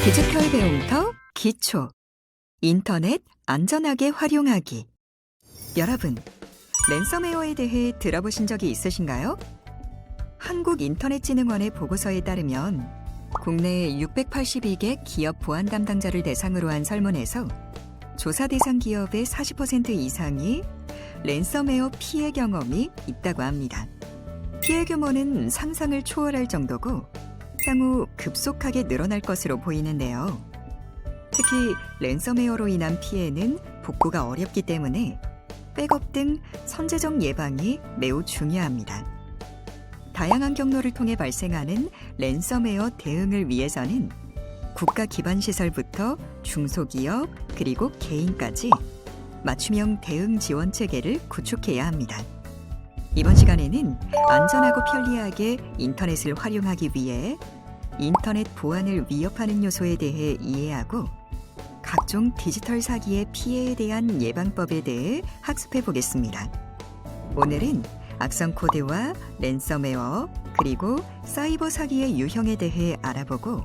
디지털 배움터 기초 인터넷 안전하게 활용하기. 여러분, 랜섬웨어에 대해 들어보신 적이 있으신가요? 한국인터넷진흥원의 보고서에 따르면 국내 682개 기업 보안 담당자를 대상으로 한 설문에서 조사 대상 기업의 40% 이상이 랜섬웨어 피해 경험이 있다고 합니다. 피해 규모는 상상을 초월할 정도고 향후 급속하게 늘어날 것으로 보이는데요. 특히 랜섬웨어로 인한 피해는 복구가 어렵기 때문에 백업 등 선제적 예방이 매우 중요합니다. 다양한 경로를 통해 발생하는 랜섬웨어 대응을 위해서는 국가 기반 시설부터 중소기업 그리고 개인까지 맞춤형 대응 지원 체계를 구축해야 합니다. 이번 시간에는 안전하고 편리하게 인터넷을 활용하기 위해 인터넷 보안을 위협하는 요소에 대해 이해하고 각종 디지털 사기의 피해에 대한 예방법에 대해 학습해 보겠습니다. 오늘은 악성 코드와 랜섬웨어 그리고 사이버 사기의 유형에 대해 알아보고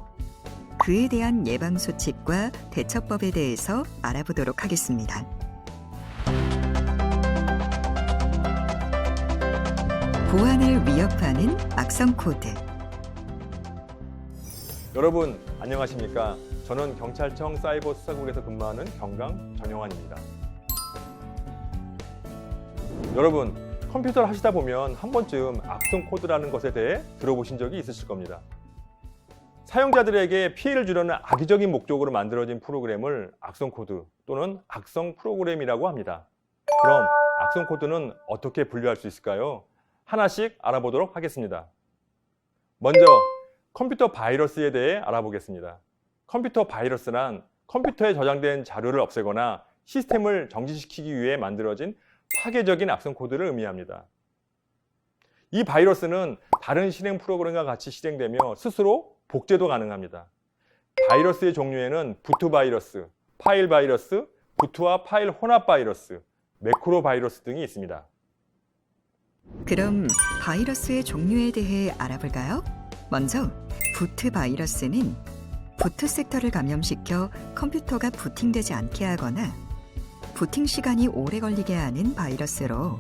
그에 대한 예방 수칙과 대처법에 대해서 알아보도록 하겠습니다. 보안을 위협하는 악성 코드. 여러분 안녕하십니까? 저는 경찰청 사이버 수사국에서 근무하는 경강 전용환입니다. 여러분, 컴퓨터를 하시다 보면 한 번쯤 악성 코드라는 것에 대해 들어보신 적이 있으실 겁니다. 사용자들에게 피해를 주려는 악의적인 목적으로 만들어진 프로그램을 악성 코드 또는 악성 프로그램이라고 합니다. 그럼 악성 코드는 어떻게 분류할 수 있을까요? 하나씩 알아보도록 하겠습니다. 먼저 컴퓨터 바이러스에 대해 알아보겠습니다. 컴퓨터 바이러스란 컴퓨터에 저장된 자료를 없애거나 시스템을 정지시키기 위해 만들어진 파괴적인 악성 코드를 의미합니다. 이 바이러스는 다른 실행 프로그램과 같이 실행되며 스스로 복제도 가능합니다. 바이러스의 종류에는 부트 바이러스, 파일 바이러스, 부트와 파일 혼합 바이러스, 매크로 바이러스 등이 있습니다. 그럼 바이러스의 종류에 대해 알아볼까요? 먼저 부트 바이러스는 부트 섹터를 감염시켜 컴퓨터가 부팅되지 않게 하거나 부팅 시간이 오래 걸리게 하는 바이러스로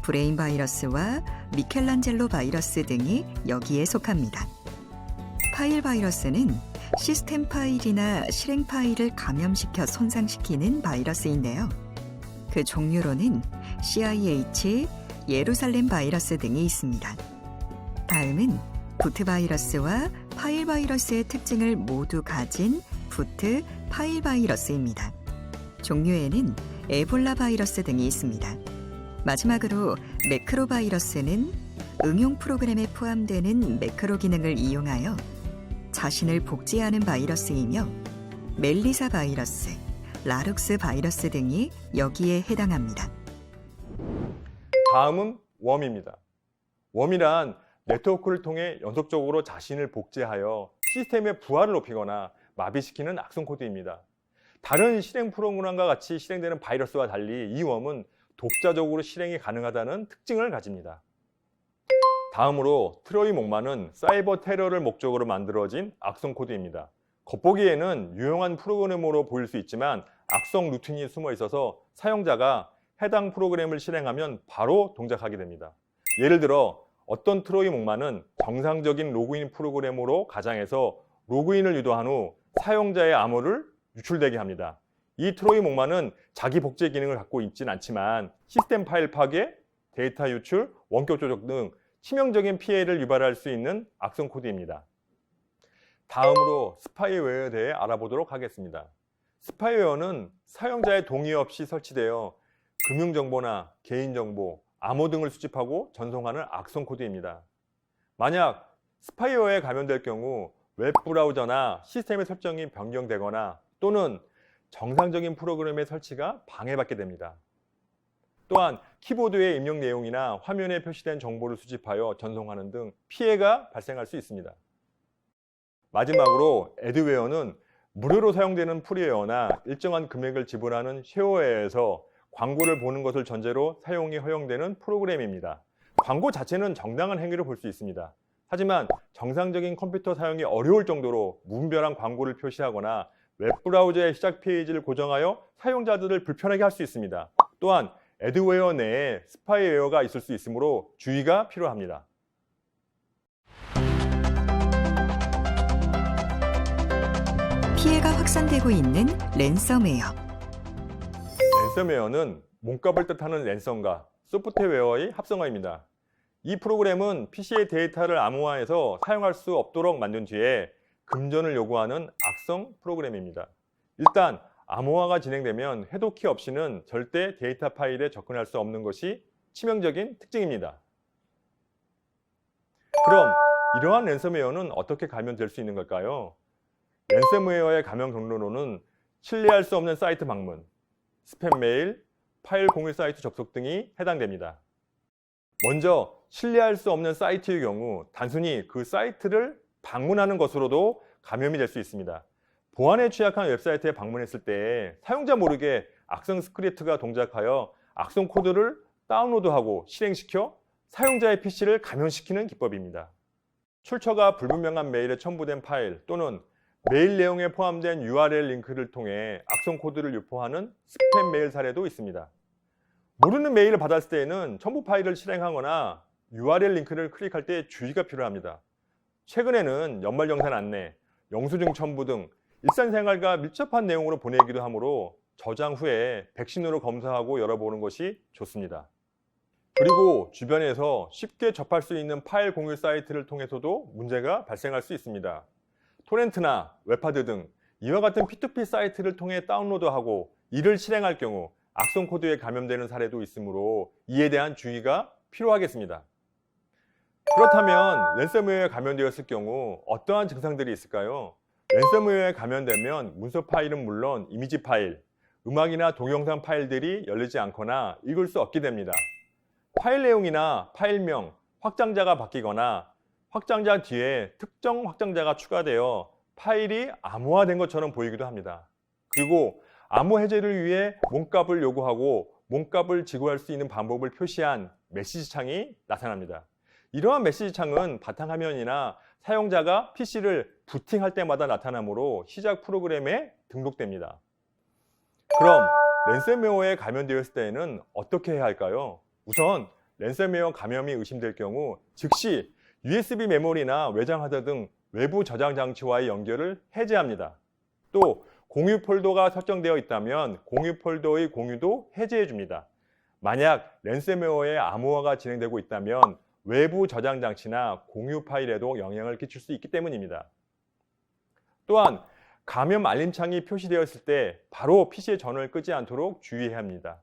브레인 바이러스와 미켈란젤로 바이러스 등이 여기에 속합니다. 파일 바이러스는 시스템 파일이나 실행 파일을 감염시켜 손상시키는 바이러스인데요. 그 종류로는 CIH, 예루살렘 바이러스 등이 있습니다. 다음은 부트 바이러스와 파일 바이러스의 특징을 모두 가진 부트 파일 바이러스입니다. 종류에는 에볼라 바이러스 등이 있습니다. 마지막으로 매크로 바이러스는 응용 프로그램에 포함되는 매크로 기능을 이용하여 자신을 복제하는 바이러스이며 멜리사 바이러스, 라룩스 바이러스 등이 여기에 해당합니다. 다음은 웜입니다. 웜이란 네트워크를 통해 연속적으로 자신을 복제하여 시스템의 부하를 높이거나 마비시키는 악성 코드입니다. 다른 실행 프로그램과 같이 실행되는 바이러스와 달리 이 웜은 독자적으로 실행이 가능하다는 특징을 가집니다. 다음으로 트로이 목마는 사이버 테러를 목적으로 만들어진 악성 코드입니다. 겉보기에는 유용한 프로그램으로 보일 수 있지만 악성 루틴이 숨어 있어서 사용자가 해당 프로그램을 실행하면 바로 동작하게 됩니다. 예를 들어 어떤 트로이 목마는 정상적인 로그인 프로그램으로 가장해서 로그인을 유도한 후 사용자의 암호를 유출되게 합니다. 이 트로이 목마는 자기 복제 기능을 갖고 있진 않지만 시스템 파일 파괴, 데이터 유출, 원격 조작 등 치명적인 피해를 유발할 수 있는 악성 코드입니다. 다음으로 스파이웨어에 대해 알아보도록 하겠습니다. 스파이웨어는 사용자의 동의 없이 설치되어 금융정보나 개인정보, 암호 등을 수집하고 전송하는 악성 코드입니다. 만약 스파이웨어에 감염될 경우 웹브라우저나 시스템의 설정이 변경되거나 또는 정상적인 프로그램의 설치가 방해받게 됩니다. 또한 키보드의 입력 내용이나 화면에 표시된 정보를 수집하여 전송하는 등 피해가 발생할 수 있습니다. 마지막으로 애드웨어는 무료로 사용되는 프리웨어나 일정한 금액을 지불하는 쉐어웨어에서 광고를 보는 것을 전제로 사용이 허용되는 프로그램입니다. 광고 자체는 정당한 행위로 볼 수 있습니다. 하지만 정상적인 컴퓨터 사용이 어려울 정도로 무분별한 광고를 표시하거나 웹브라우저의 시작 페이지를 고정하여 사용자들을 불편하게 할 수 있습니다. 또한 애드웨어 내에 스파이웨어가 있을 수 있으므로 주의가 필요합니다. 피해가 확산되고 있는 랜섬웨어. 랜섬웨어는 몸값을 뜻하는 랜섬과 소프트웨어의 합성어입니다. 이 프로그램은 PC의 데이터를 암호화해서 사용할 수 없도록 만든 뒤에 금전을 요구하는 악성 프로그램입니다. 일단 암호화가 진행되면 해독키 없이는 절대 데이터 파일에 접근할 수 없는 것이 치명적인 특징입니다. 그럼 이러한 랜섬웨어는 어떻게 감염될 수 있는 걸까요? 랜섬웨어의 감염 경로로는 신뢰할 수 없는 사이트 방문, 스팸 메일, 파일 공유 사이트 접속 등이 해당됩니다. 먼저 신뢰할 수 없는 사이트의 경우 단순히 그 사이트를 방문하는 것으로도 감염이 될 수 있습니다. 보안에 취약한 웹사이트에 방문했을 때 사용자 모르게 악성 스크립트가 동작하여 악성 코드를 다운로드하고 실행시켜 사용자의 PC를 감염시키는 기법입니다. 출처가 불분명한 메일에 첨부된 파일 또는 메일 내용에 포함된 URL 링크를 통해 악성 코드를 유포하는 스팸 메일 사례도 있습니다. 모르는 메일을 받았을 때에는 첨부 파일을 실행하거나 URL 링크를 클릭할 때 주의가 필요합니다. 최근에는 연말정산 안내, 영수증 첨부 등 일상생활과 밀접한 내용으로 보내기도 하므로 저장 후에 백신으로 검사하고 열어보는 것이 좋습니다. 그리고 주변에서 쉽게 접할 수 있는 파일 공유 사이트를 통해서도 문제가 발생할 수 있습니다. 토렌트나 웹하드 등 이와 같은 P2P 사이트를 통해 다운로드하고 이를 실행할 경우 악성 코드에 감염되는 사례도 있으므로 이에 대한 주의가 필요하겠습니다. 그렇다면 랜섬웨어에 감염되었을 경우 어떠한 증상들이 있을까요? 랜섬웨어에 감염되면 문서 파일은 물론 이미지 파일, 음악이나 동영상 파일들이 열리지 않거나 읽을 수 없게 됩니다. 파일 내용이나 파일명, 확장자가 바뀌거나 확장자 뒤에 특정 확장자가 추가되어 파일이 암호화된 것처럼 보이기도 합니다. 그리고 암호 해제를 위해 몸값을 요구하고 몸값을 지급할 수 있는 방법을 표시한 메시지 창이 나타납니다. 이러한 메시지 창은 바탕화면이나 사용자가 PC를 부팅할 때마다 나타나므로 시작 프로그램에 등록됩니다. 그럼 랜섬웨어에 감염되었을 때에는 어떻게 해야 할까요? 우선 랜섬웨어 감염이 의심될 경우 즉시 USB 메모리나 외장 하드 등 외부 저장 장치와의 연결을 해제합니다. 또 공유 폴더가 설정되어 있다면 공유 폴더의 공유도 해제해 줍니다. 만약 랜섬웨어의 암호화가 진행되고 있다면 외부 저장 장치나 공유 파일에도 영향을 끼칠 수 있기 때문입니다. 또한 감염 알림창이 표시되었을 때 바로 PC의 전원을 끄지 않도록 주의해야 합니다.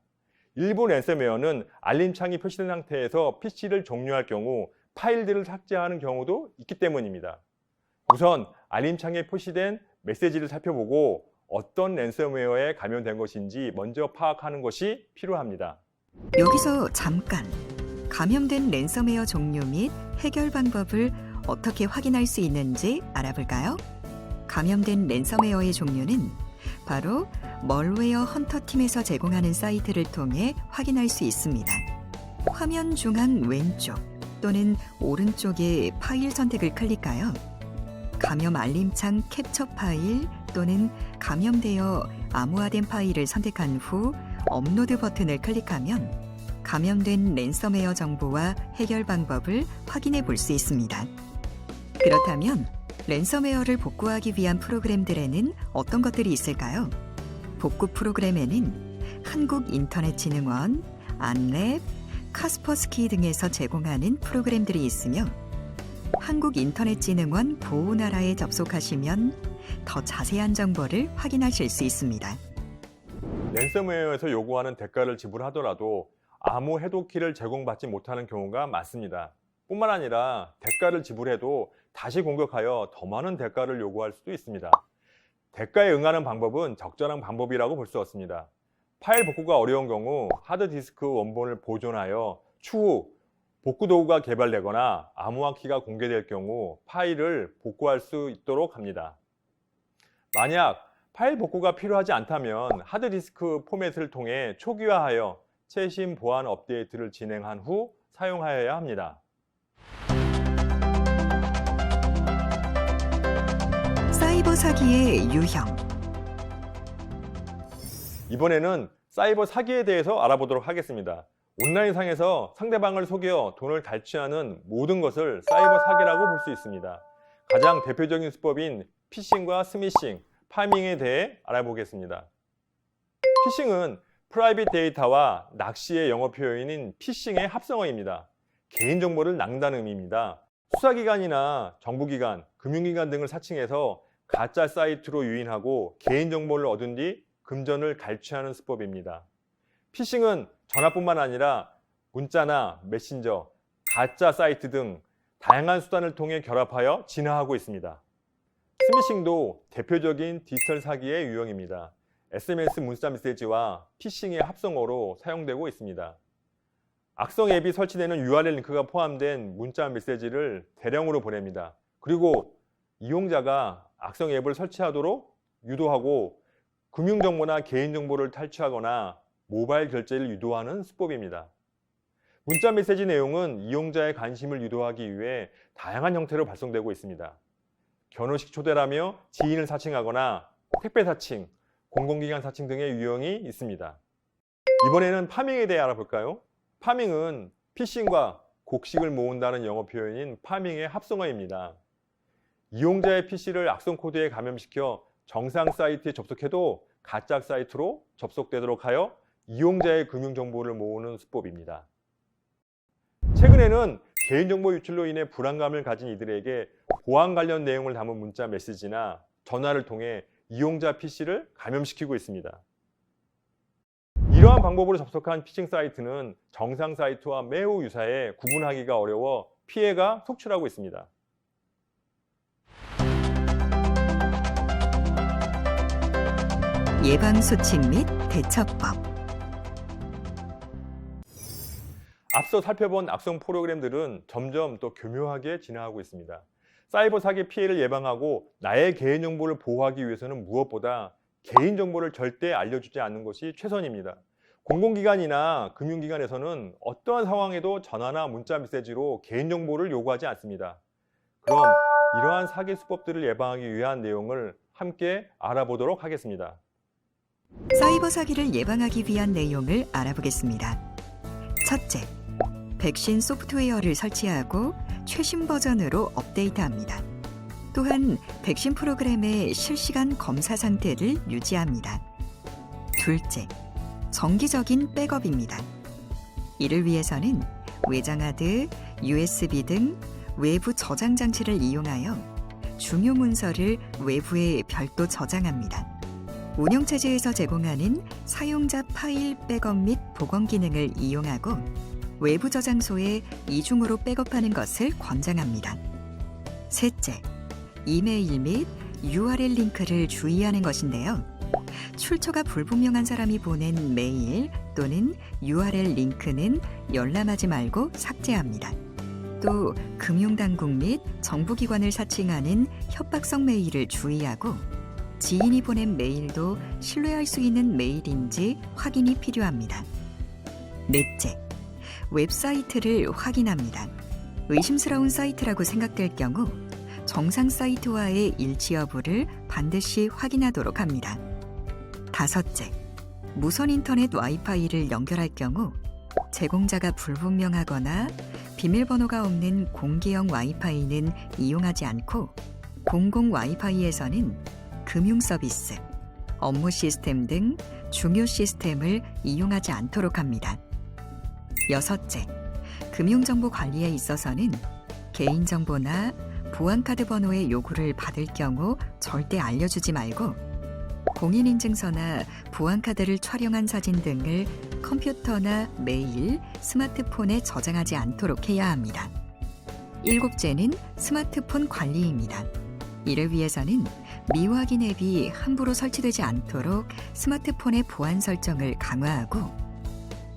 일부 랜섬웨어는 알림창이 표시된 상태에서 PC를 종료할 경우 파일들을 삭제하는 경우도 있기 때문입니다. 우선 알림창에 표시된 메시지를 살펴보고 어떤 랜섬웨어에 감염된 것인지 먼저 파악하는 것이 필요합니다. 여기서 잠깐 감염된 랜섬웨어 종류 및 해결 방법을 어떻게 확인할 수 있는지 알아볼까요? 감염된 랜섬웨어의 종류는 바로 멀웨어 헌터 팀에서 제공하는 사이트를 통해 확인할 수 있습니다. 화면 중앙 왼쪽 또는 오른쪽의 파일 선택을 클릭하여 감염 알림창 캡처 파일 또는 감염되어 암호화된 파일을 선택한 후 업로드 버튼을 클릭하면 감염된 랜섬웨어 정보와 해결 방법을 확인해 볼 수 있습니다. 그렇다면 랜섬웨어를 복구하기 위한 프로그램들에는 어떤 것들이 있을까요? 복구 프로그램에는 한국인터넷진흥원, 안랩, 카스퍼스키 등에서 제공하는 프로그램들이 있으며 한국인터넷진흥원 보호나라에 접속하시면 더 자세한 정보를 확인하실 수 있습니다. 랜섬웨어에서 요구하는 대가를 지불하더라도 암호 해독키를 제공받지 못하는 경우가 많습니다. 뿐만 아니라 대가를 지불해도 다시 공격하여 더 많은 대가를 요구할 수도 있습니다. 대가에 응하는 방법은 적절한 방법이라고 볼 수 없습니다. 파일 복구가 어려운 경우 하드디스크 원본을 보존하여 추후 복구 도구가 개발되거나 암호화키가 공개될 경우 파일을 복구할 수 있도록 합니다. 만약 파일 복구가 필요하지 않다면 하드디스크 포맷을 통해 초기화하여 최신 보안 업데이트를 진행한 후 사용하여야 합니다. 사이버 사기의 유형. 이번에는 사이버 사기에 대해서 알아보도록 하겠습니다. 온라인상에서 상대방을 속여 돈을 탈취하는 모든 것을 사이버 사기라고 볼 수 있습니다. 가장 대표적인 수법인 피싱과 스미싱, 파밍에 대해 알아보겠습니다. 피싱은 프라이빗 데이터와 낚시의 영어 표현인 피싱의 합성어입니다. 개인정보를 낭다는 의미입니다. 수사기관이나 정부기관, 금융기관 등을 사칭해서 가짜 사이트로 유인하고 개인정보를 얻은 뒤 금전을 갈취하는 수법입니다. 피싱은 전화뿐만 아니라 문자나 메신저, 가짜 사이트 등 다양한 수단을 통해 결합하여 진화하고 있습니다. 스미싱도 대표적인 디지털 사기의 유형입니다. SMS 문자 메시지와 피싱의 합성어로 사용되고 있습니다. 악성 앱이 설치되는 URL 링크가 포함된 문자 메시지를 대량으로 보냅니다. 그리고 이용자가 악성 앱을 설치하도록 유도하고 금융정보나 개인정보를 탈취하거나 모바일 결제를 유도하는 수법입니다. 문자 메시지 내용은 이용자의 관심을 유도하기 위해 다양한 형태로 발송되고 있습니다. 결혼식 초대라며 지인을 사칭하거나 택배 사칭, 공공기관 사칭 등의 유형이 있습니다. 이번에는 파밍에 대해 알아볼까요? 파밍은 피싱과 곡식을 모은다는 영어 표현인 파밍의 합성어입니다. 이용자의 PC를 악성 코드에 감염시켜 정상 사이트에 접속해도 가짜 사이트로 접속되도록 하여 이용자의 금융정보를 모으는 수법입니다. 최근에는 개인정보 유출로 인해 불안감을 가진 이들에게 보안 관련 내용을 담은 문자 메시지나 전화를 통해 이용자 PC를 감염시키고 있습니다. 이러한 방법으로 접속한 피싱 사이트는 정상 사이트와 매우 유사해 구분하기가 어려워 피해가 속출하고 있습니다. 예방수칙 및 대처법. 앞서 살펴본 악성 프로그램들은 점점 더 교묘하게 진화하고 있습니다. 사이버 사기 피해를 예방하고 나의 개인정보를 보호하기 위해서는 무엇보다 개인정보를 절대 알려주지 않는 것이 최선입니다. 공공기관이나 금융기관에서는 어떠한 상황에도 전화나 문자 메시지로 개인정보를 요구하지 않습니다. 그럼 이러한 사기 수법들을 예방하기 위한 내용을 함께 알아보도록 하겠습니다. 사이버 사기를 예방하기 위한 내용을 알아보겠습니다. 첫째, 백신 소프트웨어를 설치하고 최신 버전으로 업데이트합니다. 또한 백신 프로그램의 실시간 검사 상태를 유지합니다. 둘째, 정기적인 백업입니다. 이를 위해서는 외장하드, USB 등 외부 저장 장치를 이용하여 중요 문서를 외부에 별도 저장합니다. 운영체제에서 제공하는 사용자 파일 백업 및 복원 기능을 이용하고 외부 저장소에 이중으로 백업하는 것을 권장합니다. 셋째, 이메일 및 URL 링크를 주의하는 것인데요. 출처가 불분명한 사람이 보낸 메일 또는 URL 링크는 열람하지 말고 삭제합니다. 또 금융당국 및 정부기관을 사칭하는 협박성 메일을 주의하고 지인이 보낸 메일도 신뢰할 수 있는 메일인지 확인이 필요합니다. 넷째, 웹사이트를 확인합니다. 의심스러운 사이트라고 생각될 경우 정상 사이트와의 일치 여부를 반드시 확인하도록 합니다. 다섯째, 무선 인터넷 와이파이를 연결할 경우 제공자가 불분명하거나 비밀번호가 없는 공개형 와이파이는 이용하지 않고 공공 와이파이에서는 금융 서비스, 업무 시스템 등 중요 시스템을 이용하지 않도록 합니다. 여섯째, 금융정보 관리에 있어서는 개인정보나 보안카드 번호의 요구를 받을 경우 절대 알려주지 말고 공인인증서나 보안카드를 촬영한 사진 등을 컴퓨터나 메일, 스마트폰에 저장하지 않도록 해야 합니다. 일곱째는 스마트폰 관리입니다. 이를 위해서는 미확인 앱이 함부로 설치되지 않도록 스마트폰의 보안 설정을 강화하고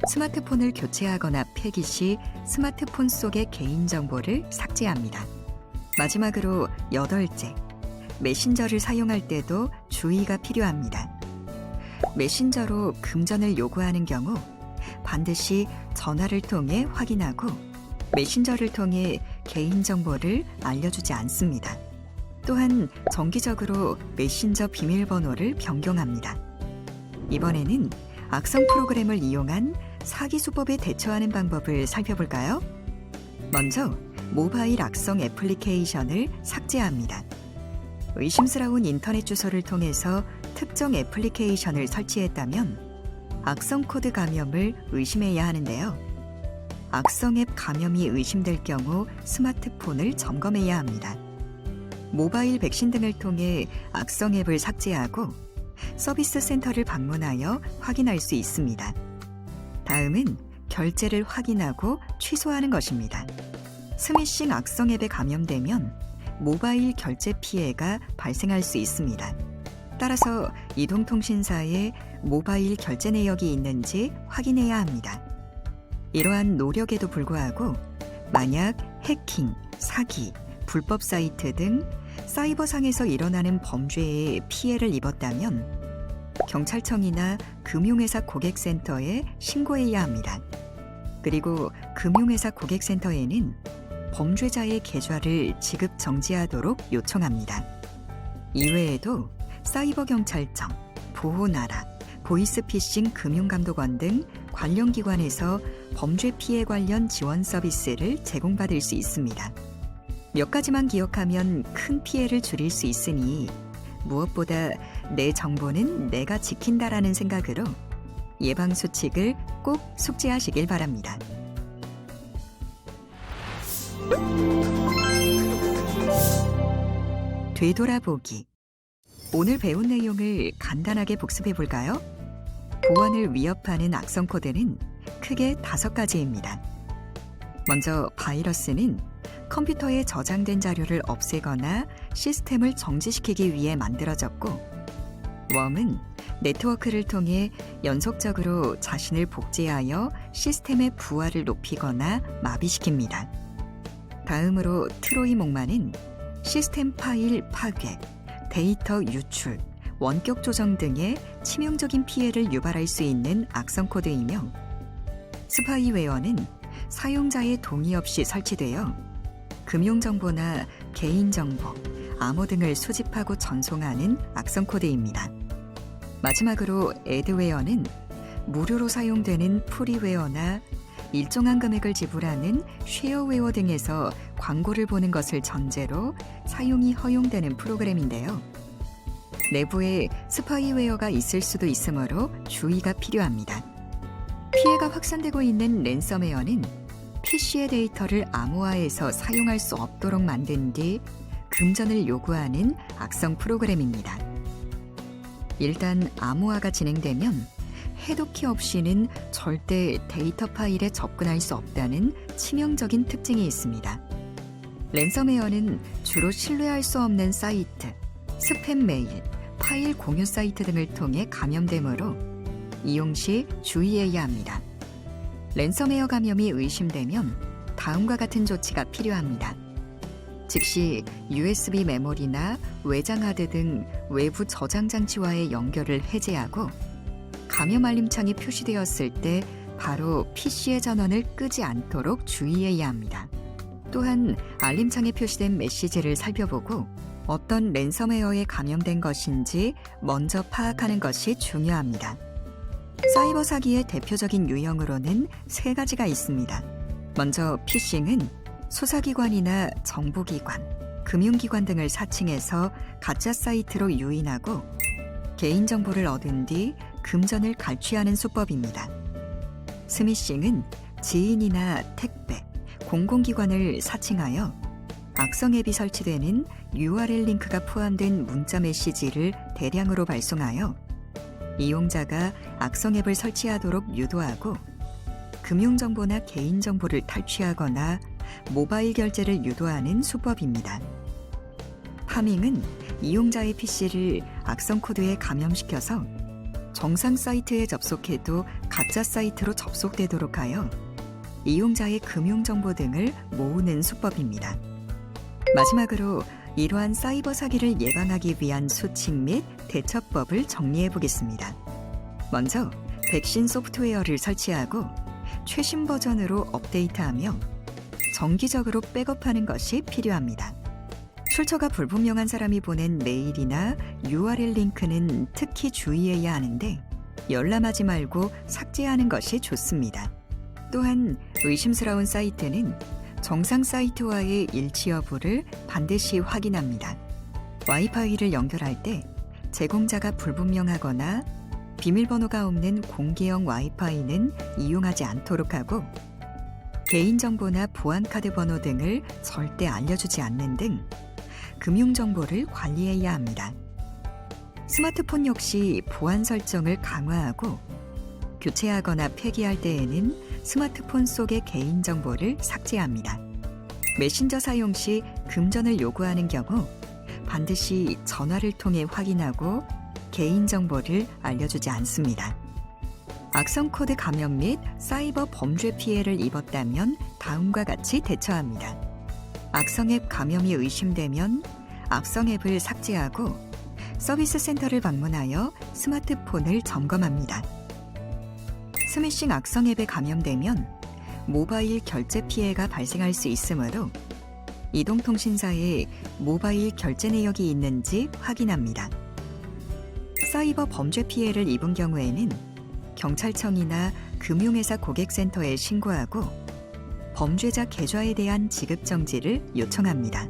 스마트폰을 교체하거나 폐기 시 스마트폰 속의 개인정보를 삭제합니다. 마지막으로 8째, 메신저를 사용할 때도 주의가 필요합니다. 메신저로 금전을 요구하는 경우 반드시 전화를 통해 확인하고 메신저를 통해 개인정보를 알려주지 않습니다. 또한 정기적으로 메신저 비밀번호를 변경합니다. 이번에는 악성 프로그램을 이용한 사기 수법에 대처하는 방법을 살펴볼까요? 먼저 모바일 악성 애플리케이션을 삭제합니다. 의심스러운 인터넷 주소를 통해서 특정 애플리케이션을 설치했다면 악성 코드 감염을 의심해야 하는데요. 악성 앱 감염이 의심될 경우 스마트폰을 점검해야 합니다. 모바일 백신 등을 통해 악성 앱을 삭제하고 서비스 센터를 방문하여 확인할 수 있습니다. 다음은 결제를 확인하고 취소하는 것입니다. 스미싱 악성 앱에 감염되면 모바일 결제 피해가 발생할 수 있습니다. 따라서 이동통신사에 모바일 결제 내역이 있는지 확인해야 합니다. 이러한 노력에도 불구하고 만약 해킹, 사기, 불법 사이트 등 사이버상에서 일어나는 범죄에 피해를 입었다면 경찰청이나 금융회사 고객센터에 신고해야 합니다. 그리고 금융회사 고객센터에는 범죄자의 계좌를 지급 정지하도록 요청합니다. 이외에도 사이버경찰청, 보호나라, 보이스피싱 금융감독원 등 관련 기관에서 범죄 피해 관련 지원 서비스를 제공받을 수 있습니다. 몇 가지만 기억하면 큰 피해를 줄일 수 있으니 무엇보다 내 정보는 내가 지킨다라는 생각으로 예방수칙을 꼭 숙지하시길 바랍니다. 되돌아보기. 오늘 배운 내용을 간단하게 복습해 볼까요? 보안을 위협하는 악성 코드는 크게 5가지입니다. 먼저 바이러스는 컴퓨터에 저장된 자료를 없애거나 시스템을 정지시키기 위해 만들어졌고, 웜은 네트워크를 통해 연속적으로 자신을 복제하여 시스템의 부하를 높이거나 마비시킵니다. 다음으로 트로이 목마는 시스템 파일 파괴, 데이터 유출, 원격 조정 등의 치명적인 피해를 유발할 수 있는 악성 코드이며, 스파이웨어는 사용자의 동의 없이 설치되어 금융정보나 개인정보, 암호 등을 수집하고 전송하는 악성 코드입니다. 마지막으로 애드웨어는 무료로 사용되는 프리웨어나 일정한 금액을 지불하는 쉐어웨어 등에서 광고를 보는 것을 전제로 사용이 허용되는 프로그램인데요. 내부에 스파이웨어가 있을 수도 있으므로 주의가 필요합니다. 피해가 확산되고 있는 랜섬웨어는 PC의 데이터를 암호화해서 사용할 수 없도록 만든 뒤 금전을 요구하는 악성 프로그램입니다. 일단 암호화가 진행되면 해독키 없이는 절대 데이터 파일에 접근할 수 없다는 치명적인 특징이 있습니다. 랜섬웨어는 주로 신뢰할 수 없는 사이트, 스팸 메일, 파일 공유 사이트 등을 통해 감염되므로 이용 시 주의해야 합니다. 랜섬웨어 감염이 의심되면 다음과 같은 조치가 필요합니다. 즉시 USB 메모리나 외장 하드 등 외부 저장 장치와의 연결을 해제하고, 감염 알림창이 표시되었을 때 바로 PC의 전원을 끄지 않도록 주의해야 합니다. 또한 알림창에 표시된 메시지를 살펴보고 어떤 랜섬웨어에 감염된 것인지 먼저 파악하는 것이 중요합니다. 사이버 사기의 대표적인 유형으로는 3가지가 있습니다. 먼저 피싱은 수사기관이나 정보기관, 금융기관 등을 사칭해서 가짜 사이트로 유인하고 개인정보를 얻은 뒤 금전을 갈취하는 수법입니다. 스미싱은 지인이나 택배, 공공기관을 사칭하여 악성 앱이 설치되는 URL 링크가 포함된 문자 메시지를 대량으로 발송하여 이용자가 악성 앱을 설치하도록 유도하고 금융정보나 개인정보를 탈취하거나 모바일 결제를 유도하는 수법입니다. 파밍은 이용자의 PC를 악성 코드에 감염시켜서 정상 사이트에 접속해도 가짜 사이트로 접속되도록 하여 이용자의 금융정보 등을 모으는 수법입니다. 마지막으로 이러한 사이버 사기를 예방하기 위한 수칙 및 대처법을 정리해 보겠습니다. 먼저 백신 소프트웨어를 설치하고 최신 버전으로 업데이트하며 정기적으로 백업하는 것이 필요합니다. 출처가 불분명한 사람이 보낸 메일이나 URL 링크는 특히 주의해야 하는데 열람하지 말고 삭제하는 것이 좋습니다. 또한 의심스러운 사이트는 정상 사이트와의 일치 여부를 반드시 확인합니다. 와이파이를 연결할 때 제공자가 불분명하거나 비밀번호가 없는 공개형 와이파이는 이용하지 않도록 하고 개인정보나 보안카드 번호 등을 절대 알려주지 않는 등 금융정보를 관리해야 합니다. 스마트폰 역시 보안 설정을 강화하고 교체하거나 폐기할 때에는 스마트폰 속의 개인정보를 삭제합니다. 메신저 사용 시 금전을 요구하는 경우 반드시 전화를 통해 확인하고 개인정보를 알려주지 않습니다. 악성 코드 감염 및 사이버 범죄 피해를 입었다면 다음과 같이 대처합니다. 악성 앱 감염이 의심되면 악성 앱을 삭제하고 서비스 센터를 방문하여 스마트폰을 점검합니다. 스미싱 악성 앱에 감염되면 모바일 결제 피해가 발생할 수 있으므로 이동통신사에 모바일 결제 내역이 있는지 확인합니다. 사이버 범죄 피해를 입은 경우에는 경찰청이나 금융회사 고객센터에 신고하고 범죄자 계좌에 대한 지급 정지를 요청합니다.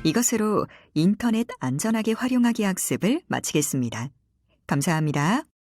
이것으로 인터넷 안전하게 활용하기 학습을 마치겠습니다. 감사합니다.